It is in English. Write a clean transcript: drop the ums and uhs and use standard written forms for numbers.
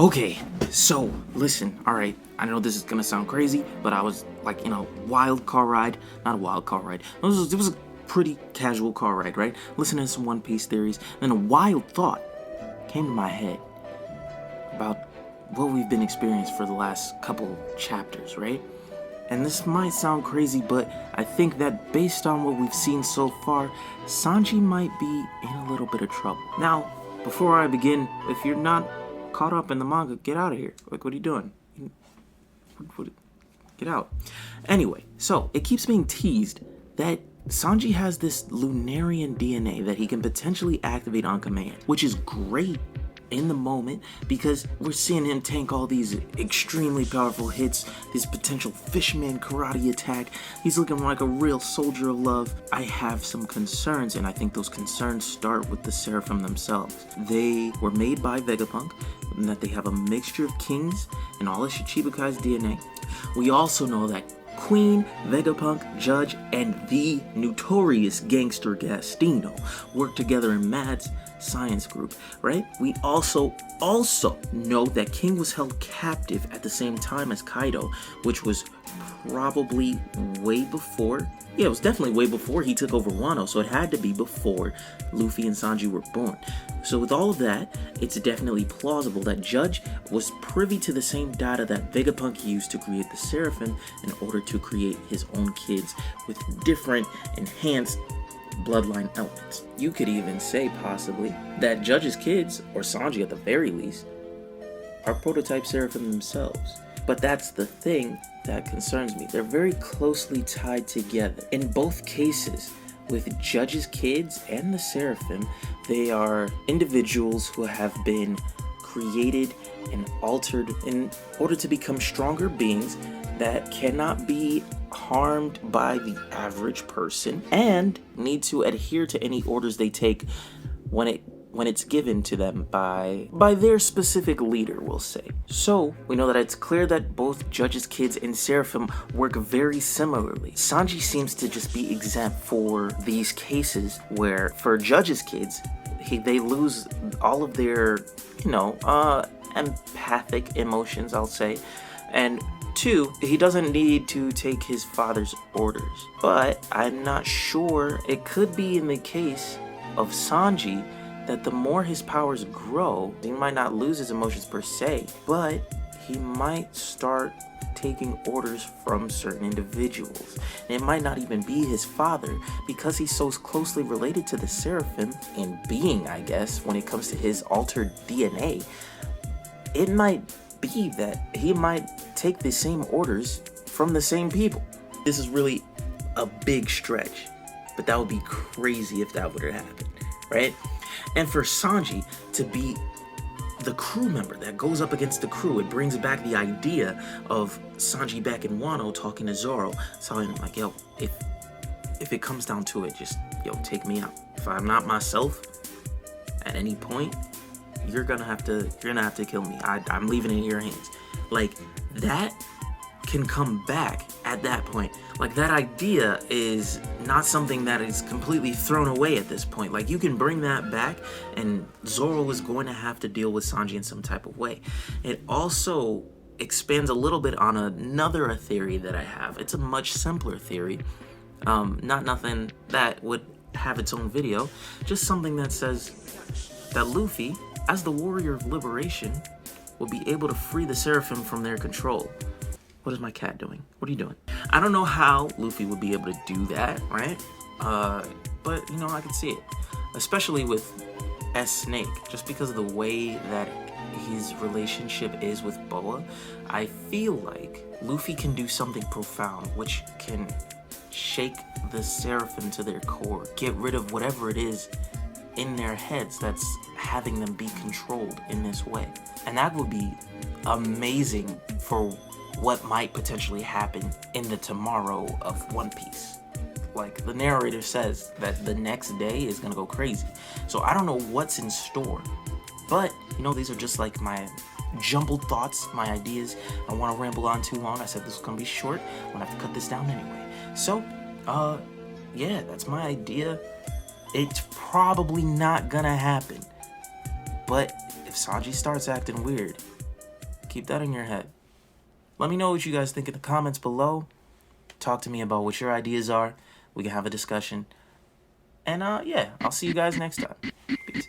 Okay, so listen, alright, I know this is gonna sound crazy, but I was like in a wild car ride. Not a wild car ride. It was a pretty casual car ride, right? Listening to some One Piece theories, then a wild thought came to my head about what we've been experiencing for the last couple chapters, right? And this might sound crazy, but I think that based on what we've seen so far, Sanji might be in a little bit of trouble. Now, before I begin, if you're not caught up in the manga, get out of here. Like, what are you doing? Get out. Anyway, so it keeps being teased that Sanji has this Lunarian DNA that he can potentially activate on command, which is great in the moment because we're seeing him tank all these extremely powerful hits, this potential fishman karate attack. He's looking like a real soldier of love. I have some concerns, and I think those concerns start with the Seraphim themselves. They were made by Vegapunk, and that they have a mixture of King's and all of Shichibukai's DNA. We also know that Queen, Vegapunk, Judge, and the notorious gangster Gastino work together in Mad's science group, right? We also know that King was held captive at the same time as Kaido, which was probably way before. Yeah, it was definitely way before he took over Wano, so it had to be before Luffy and Sanji were born. So with all of that, it's definitely plausible that Judge was privy to the same data that Vegapunk used to create the Seraphim in order to create his own kids with different enhanced bloodline elements. You could even say, possibly, that Judge's kids, or Sanji at the very least, are prototype Seraphim themselves. But that's the thing that concerns me. They're very closely tied together. In both cases, with Judge's kids and the Seraphim, they are individuals who have been created and altered in order to become stronger beings that cannot be harmed by the average person and need to adhere to any orders they take when it's given to them by their specific leader, we'll say. So, we know that it's clear that both Judge's kids and Seraphim work very similarly. Sanji seems to just be exempt for these cases where, for Judge's kids, they lose all of their, empathic emotions, I'll say. And 2, he doesn't need to take his father's orders. But I'm not sure. It could be in the case of Sanji that the more his powers grow, he might not lose his emotions per se, but he might start taking orders from certain individuals. And it might not even be his father, because he's so closely related to the Seraphim in being, I guess, when it comes to his altered DNA. It might be that he might take the same orders from the same people. This is really a big stretch, but that would be crazy if that were to happen, right? And for Sanji to be the crew member that goes up against the crew, it brings back the idea of Sanji back in Wano talking to Zoro, telling him like, yo, if it comes down to it, just, take me out. If I'm not myself at any point, you're gonna have to kill me. I'm leaving it in your hands. Like, that can come back at that point. Like, that idea is not something that is completely thrown away at this point. Like, you can bring that back, and Zoro is going to have to deal with Sanji in some type of way. It also expands a little bit on another theory that I have. It's a much simpler theory. Not nothing that would have its own video. Just something that says that Luffy, as the warrior of liberation, will be able to free the Seraphim from their control. What is my cat doing? What are you doing? I don't know how Luffy would be able to do that, right? But, I can see it. Especially with S-Snake. Just because of the way that his relationship is with Boa, I feel like Luffy can do something profound, which can shake the Seraphim to their core. Get rid of whatever it is in their heads that's having them be controlled in this way. And that would be amazing for what might potentially happen in the tomorrow of One Piece. Like, the narrator says that the next day is gonna go crazy. So I don't know what's in store, but these are just like my jumbled thoughts, my ideas. I don't want to ramble on too long. I said this was gonna be short. I'm gonna have to cut this down anyway. So yeah, that's my idea. It's probably not gonna happen, but if Sanji starts acting weird, Keep that in your head. Let me know what you guys think in the comments below. Talk to me about what your ideas are. We can have a discussion. And yeah, I'll see you guys next time. Peace.